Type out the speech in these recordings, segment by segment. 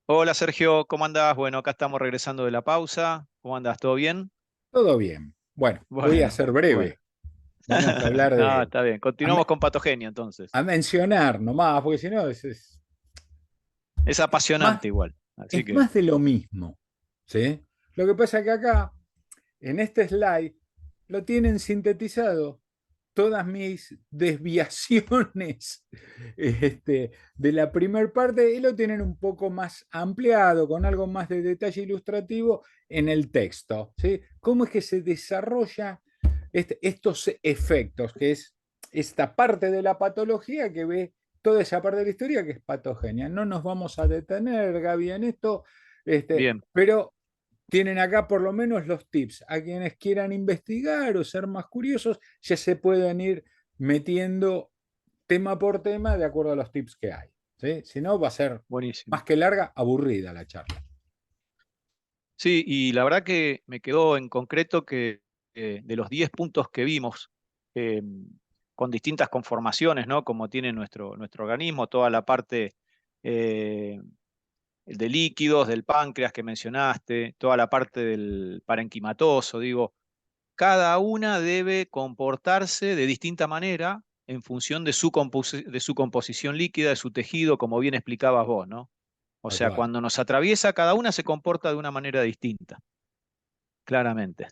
Hola Sergio, ¿cómo andás? Bueno, acá estamos regresando de la pausa. ¿Cómo andás? ¿Todo bien? Todo bien. Bueno, voy a Bueno, ser bueno. breve. Vamos a hablar No, de... está bien. A, Continuamos me- con Patogenia entonces. a mencionar nomás, porque si no Es es más, apasionante igual. Así es que, más de lo mismo. ¿Sí? Lo que pasa es que acá, en este slide, lo tienen sintetizado todas mis desviaciones de la primer parte y lo tienen un poco más ampliado, con algo más de detalle ilustrativo en el texto. ¿Sí? ¿Cómo es que se desarrolla estos efectos, que es esta parte de la patología que ve toda esa parte de la historia que es patogenia? No nos vamos a detener, Gaby, en esto, bien, pero tienen acá por lo menos los tips. A quienes quieran investigar o ser más curiosos, ya se pueden ir metiendo tema por tema de acuerdo a los tips que hay. ¿Sí? Si no, va a ser buenísimo. más que larga, aburrida la charla. Sí, y la verdad que me quedó en concreto que de los 10 puntos que vimos, eh, con distintas conformaciones, ¿no? Como tiene nuestro organismo, toda la parte eh, de líquidos, del páncreas que mencionaste, toda la parte del parenquimatoso, digo. Cada una debe comportarse de distinta manera en función de de su composición líquida, de su tejido, como bien explicabas vos, ¿no? O Tal sea, cual. cuando nos atraviesa, cada una se comporta de una manera distinta, claramente.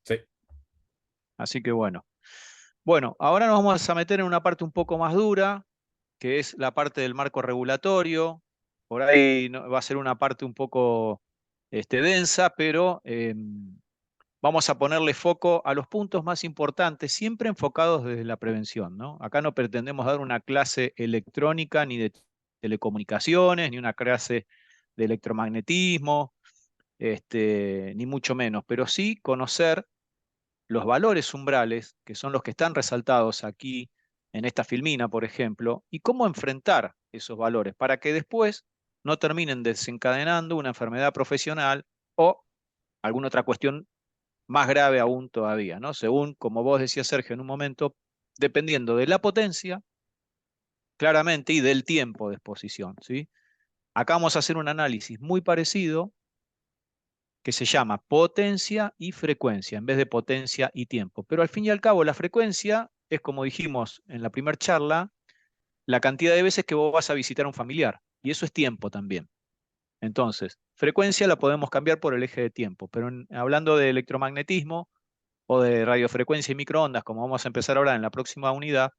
Sí. Así que bueno. Bueno, ahora nos vamos a meter en una parte un poco más dura, que es la parte del marco regulatorio. Por ahí va a ser una parte un poco densa, pero vamos a ponerle foco a los puntos más importantes, siempre enfocados desde la prevención, ¿no? Acá no pretendemos dar una clase electrónica ni de telecomunicaciones, ni una clase de electromagnetismo, ni mucho menos, pero sí conocer los valores umbrales, que son los que están resaltados aquí en esta filmina, por ejemplo, y cómo enfrentar esos valores para que después no terminen desencadenando una enfermedad profesional o alguna otra cuestión más grave aún todavía, ¿no? Según, como vos decías, Sergio, en un momento, dependiendo de la potencia, claramente, y del tiempo de exposición, ¿sí? Acá vamos a hacer un análisis muy parecido que se llama potencia y frecuencia, en vez de potencia y tiempo. Pero al fin y al cabo, la frecuencia es, como dijimos en la primera charla, la cantidad de veces que vos vas a visitar a un familiar, y eso es tiempo también. Entonces, frecuencia la podemos cambiar por el eje de tiempo, pero hablando de electromagnetismo, o de radiofrecuencia y microondas, como vamos a empezar ahora en la próxima unidad,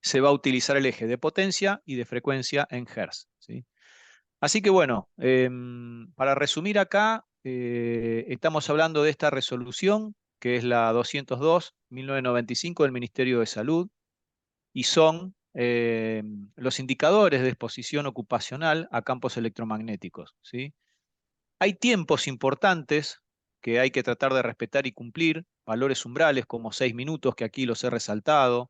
se va a utilizar el eje de potencia y de frecuencia en Hertz, ¿sí? Así que bueno, para resumir acá, estamos hablando de esta resolución, que es la 202/1995 del Ministerio de Salud, y son los indicadores de exposición ocupacional a campos electromagnéticos, ¿sí? Hay tiempos importantes que hay que tratar de respetar y cumplir, valores umbrales como 6 minutos, que aquí los he resaltado.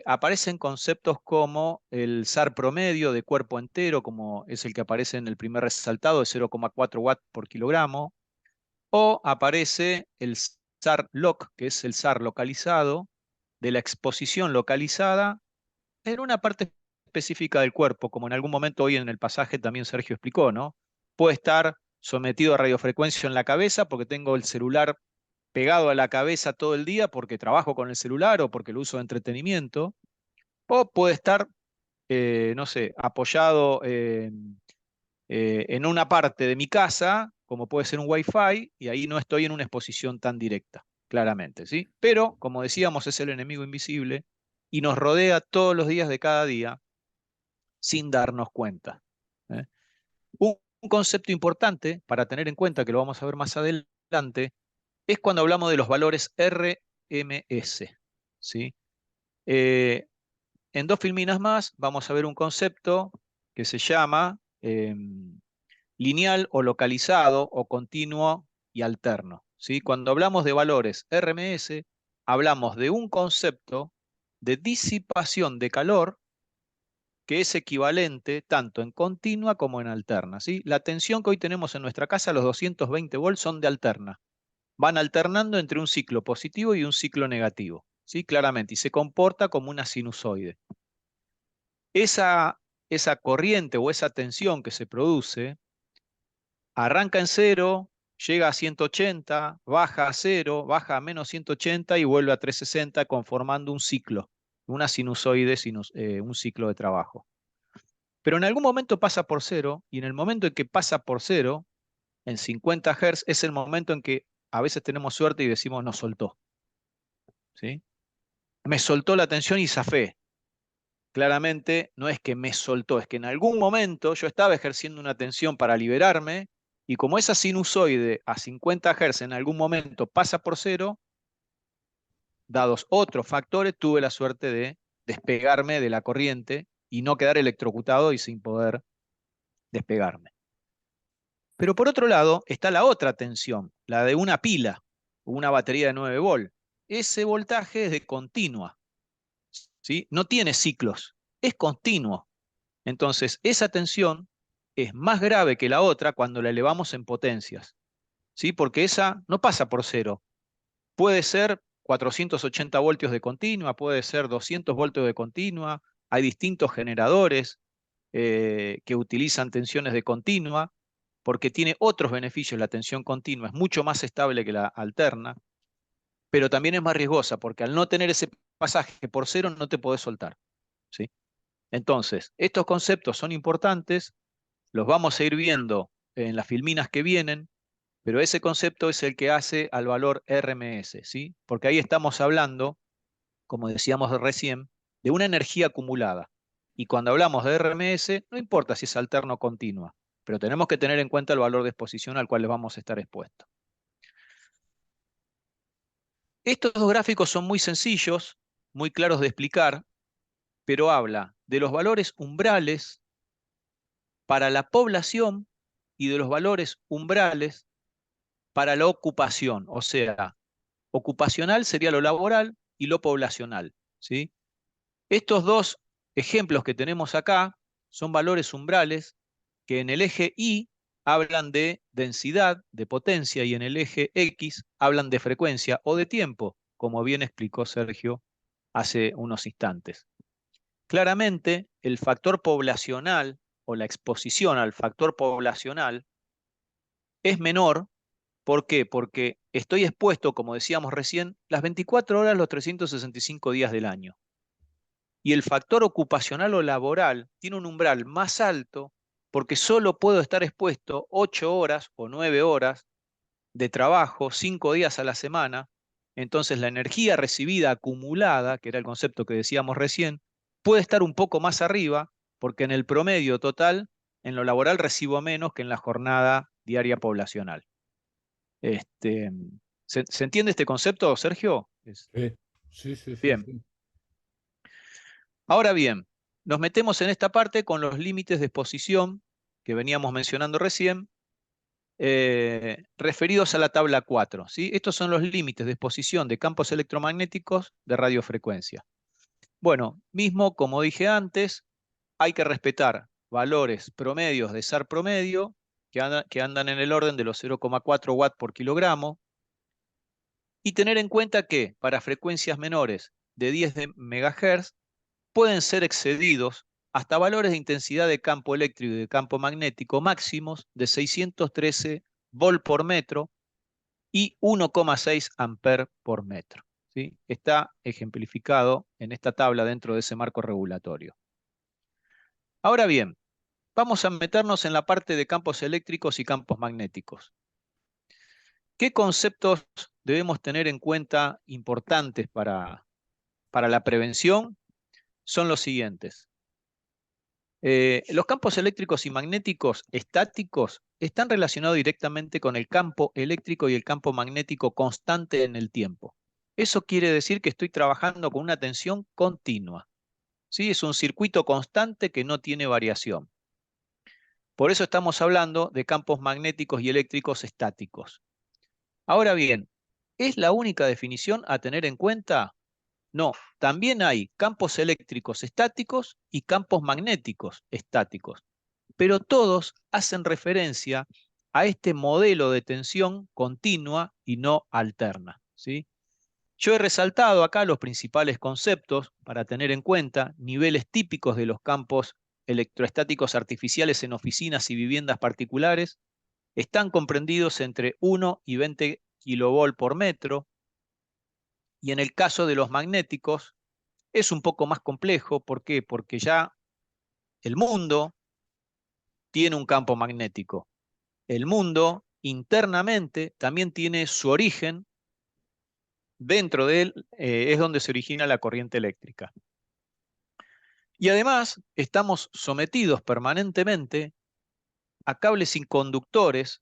Aparecen conceptos como el SAR promedio de cuerpo entero, como es el que aparece en el primer resaltado, de 0,4 watts por kilogramo, o aparece el SAR LOC, que es el SAR localizado, de la exposición localizada en una parte específica del cuerpo, como en algún momento hoy en el pasaje también Sergio explicó, ¿no? Puede estar sometido a radiofrecuencia en la cabeza porque tengo el celular pegado a la cabeza todo el día porque trabajo con el celular o porque lo uso de entretenimiento, o puede estar, no sé, apoyado en una parte de mi casa, como puede ser un Wi-Fi, y ahí no estoy en una exposición tan directa, claramente, ¿sí? Pero, como decíamos, es el enemigo invisible y nos rodea todos los días de cada día sin darnos cuenta, ¿eh? Un concepto importante para tener en cuenta, que lo vamos a ver más adelante, es cuando hablamos de los valores RMS, ¿sí? Eh, en dos filminas más vamos a ver un concepto que se llama lineal o localizado o continuo y alterno, ¿sí? Cuando hablamos de valores RMS, hablamos de un concepto de disipación de calor que es equivalente tanto en continua como en alterna, ¿sí? La tensión que hoy tenemos en nuestra casa, los 220 volts, son de alterna. Van alternando entre un ciclo positivo y un ciclo negativo, ¿sí? Claramente, y se comporta como una sinusoide. Esa, esa corriente o esa tensión que se produce arranca en 0, llega a 180, baja a 0, baja a menos 180 y vuelve a 360 conformando un ciclo, una sinusoide, un ciclo de trabajo. Pero en algún momento pasa por 0 y en el momento en que pasa por 0, en 50 Hz, es el momento en que a veces tenemos suerte y decimos nos soltó. ¿Sí? Me soltó la tensión y zafé. Claramente no es que me soltó, es que en algún momento yo estaba ejerciendo una tensión para liberarme y como esa sinusoide a 50 Hz en algún momento pasa por 0, dados otros factores, tuve la suerte de despegarme de la corriente y no quedar electrocutado y sin poder despegarme. Pero por otro lado está la otra tensión, la de una pila o una batería de 9 volt. Ese voltaje es de continua, ¿sí? No tiene ciclos, es continuo. Entonces, esa tensión es más grave que la otra cuando la elevamos en potencias, ¿sí? Porque esa no pasa por 0. Puede ser 480 voltios de continua, puede ser 200 voltios de continua. Hay distintos generadores que utilizan tensiones de continua, porque tiene otros beneficios la tensión continua, es mucho más estable que la alterna, pero también es más riesgosa, porque al no tener ese pasaje por 0 no te podés soltar, ¿sí? Entonces, estos conceptos son importantes, los vamos a ir viendo en las filminas que vienen, pero ese concepto es el que hace al valor RMS, ¿sí? Porque ahí estamos hablando, como decíamos recién, de una energía acumulada. Y cuando hablamos de RMS, no importa si es alterna o continua, pero tenemos que tener en cuenta el valor de exposición al cual les vamos a estar expuestos. Estos dos gráficos son muy sencillos, muy claros de explicar, pero habla de los valores umbrales para la población y de los valores umbrales para la ocupación, o sea, ocupacional sería lo laboral y lo poblacional, ¿sí? Estos dos ejemplos que tenemos acá son valores umbrales que en el eje Y hablan de densidad, de potencia, y en el eje X hablan de frecuencia o de tiempo, como bien explicó Sergio hace unos instantes. Claramente, el factor poblacional o la exposición al factor poblacional es menor. ¿Por qué? Porque estoy expuesto, como decíamos recién, las 24 horas, los 365 días del año. Y el factor ocupacional o laboral tiene un umbral más alto porque solo puedo estar expuesto 8 horas o 9 horas de trabajo, 5 días a la semana. Entonces la energía recibida acumulada, que era el concepto que decíamos recién, puede estar un poco más arriba porque en el promedio total, en lo laboral recibo menos que en la jornada diaria poblacional. Este, ¿se entiende este concepto, Sergio? Sí, sí, sí, Bien. sí. Ahora bien, nos metemos en esta parte con los límites de exposición que veníamos mencionando recién, referidos a la tabla 4, ¿sí? Estos son los límites de exposición de campos electromagnéticos de radiofrecuencia. Bueno, mismo como dije antes, hay que respetar valores promedios de SAR promedio que andan en el orden de los 0,4 watts por kilogramo, y tener en cuenta que para frecuencias menores de 10 MHz pueden ser excedidos hasta valores de intensidad de campo eléctrico y de campo magnético máximos de 613 volt por metro y 1,6 amper por metro, ¿sí? Está ejemplificado en esta tabla dentro de ese marco regulatorio. Ahora bien, vamos a meternos en la parte de campos eléctricos y campos magnéticos. ¿Qué conceptos debemos tener en cuenta importantes para la prevención? Son los siguientes. Los campos eléctricos y magnéticos estáticos están relacionados directamente con el campo eléctrico y el campo magnético constante en el tiempo. Eso quiere decir que estoy trabajando con una tensión continua, ¿sí? Es un circuito constante que no tiene variación. Por eso estamos hablando de campos magnéticos y eléctricos estáticos. Ahora bien, ¿es la única definición a tener en cuenta? No, también hay campos eléctricos estáticos y campos magnéticos estáticos, pero todos hacen referencia a este modelo de tensión continua y no alterna, ¿sí? Yo he resaltado acá los principales conceptos para tener en cuenta niveles típicos de los campos electroestáticos artificiales en oficinas y viviendas particulares están comprendidos entre 1 y 20 kilovolt por metro, y en el caso de los magnéticos es un poco más complejo. ¿Por qué? Porque ya el mundo tiene un campo magnético. El mundo internamente también tiene su origen, dentro de él es donde se origina la corriente eléctrica. Y además estamos sometidos permanentemente a cables inconductores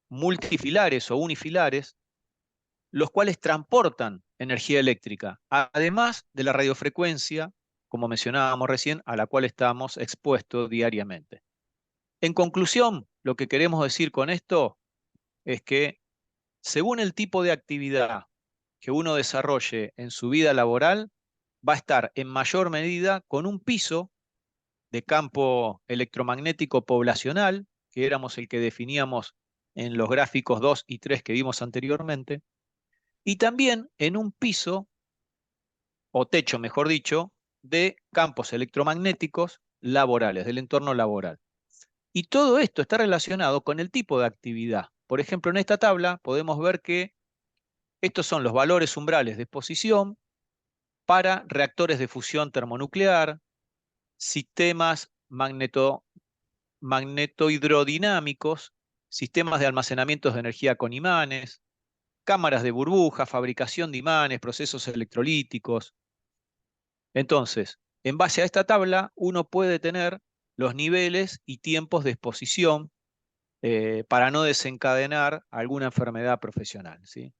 multifilares o unifilares, los cuales transportan energía eléctrica, además de la radiofrecuencia, como mencionábamos recién, a la cual estamos expuestos diariamente. En conclusión, lo que queremos decir con esto es que, según el tipo de actividad que uno desarrolle en su vida laboral, va a estar en mayor medida con un piso de campo electromagnético poblacional, que éramos el que definíamos en los gráficos 2 y 3 que vimos anteriormente, y también en un piso, o techo mejor dicho, de campos electromagnéticos laborales, del entorno laboral. Y todo esto está relacionado con el tipo de actividad. Por ejemplo, en esta tabla podemos ver que estos son los valores umbrales de exposición para reactores de fusión termonuclear, sistemas magnetohidrodinámicos, sistemas de almacenamiento de energía con imanes, cámaras de burbuja, fabricación de imanes, procesos electrolíticos. Entonces, en base a esta tabla, uno puede tener los niveles y tiempos de exposición para no desencadenar alguna enfermedad profesional, ¿sí?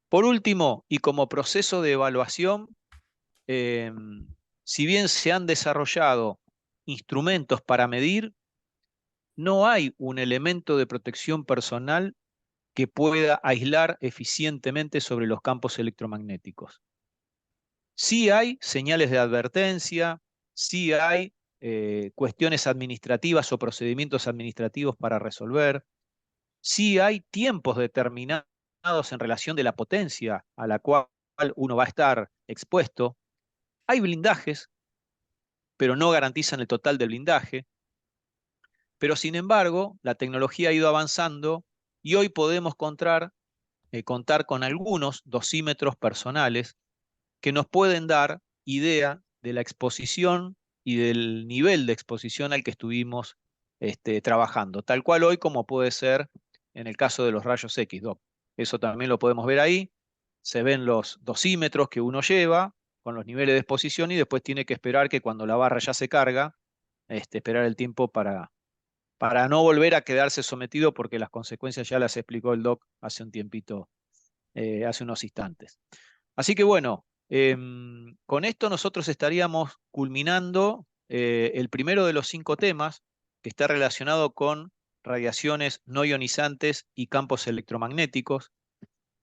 Por último, y como proceso de evaluación, eh, si bien se han desarrollado instrumentos para medir, no hay un elemento de protección personal que pueda aislar eficientemente sobre los campos electromagnéticos. Sí hay señales de advertencia, sí hay cuestiones administrativas o procedimientos administrativos para resolver, sí hay tiempos determinados en relación de la potencia a la cual uno va a estar expuesto, hay blindajes, pero no garantizan el total del blindaje. Pero sin embargo, la tecnología ha ido avanzando y hoy podemos contar con algunos dosímetros personales que nos pueden dar idea de la exposición y del nivel de exposición al que estuvimos trabajando, tal cual hoy como puede ser en el caso de los rayos X, Doc. Eso también lo podemos ver ahí. Se ven los dosímetros que uno lleva con los niveles de exposición y después tiene que esperar que cuando la barra ya se carga, esperar el tiempo para no volver a quedarse sometido, porque las consecuencias ya las explicó el Doc hace un tiempito, hace unos instantes. Así que bueno, con esto nosotros estaríamos culminando el primero de los 5 temas, que está relacionado con radiaciones no ionizantes y campos electromagnéticos.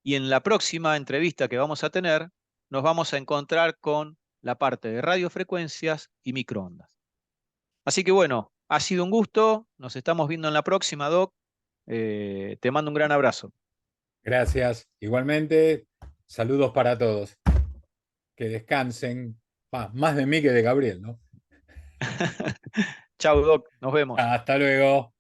Y en la próxima entrevista que vamos a tener, nos vamos a encontrar con la parte de radiofrecuencias y microondas. Así que bueno, ha sido un gusto. Nos estamos viendo en la próxima, Doc. Te mando un gran abrazo. Gracias. Igualmente, saludos para todos. Que descansen. Más de mí que de Gabriel, ¿no? Chau, Doc. Nos vemos. Hasta luego.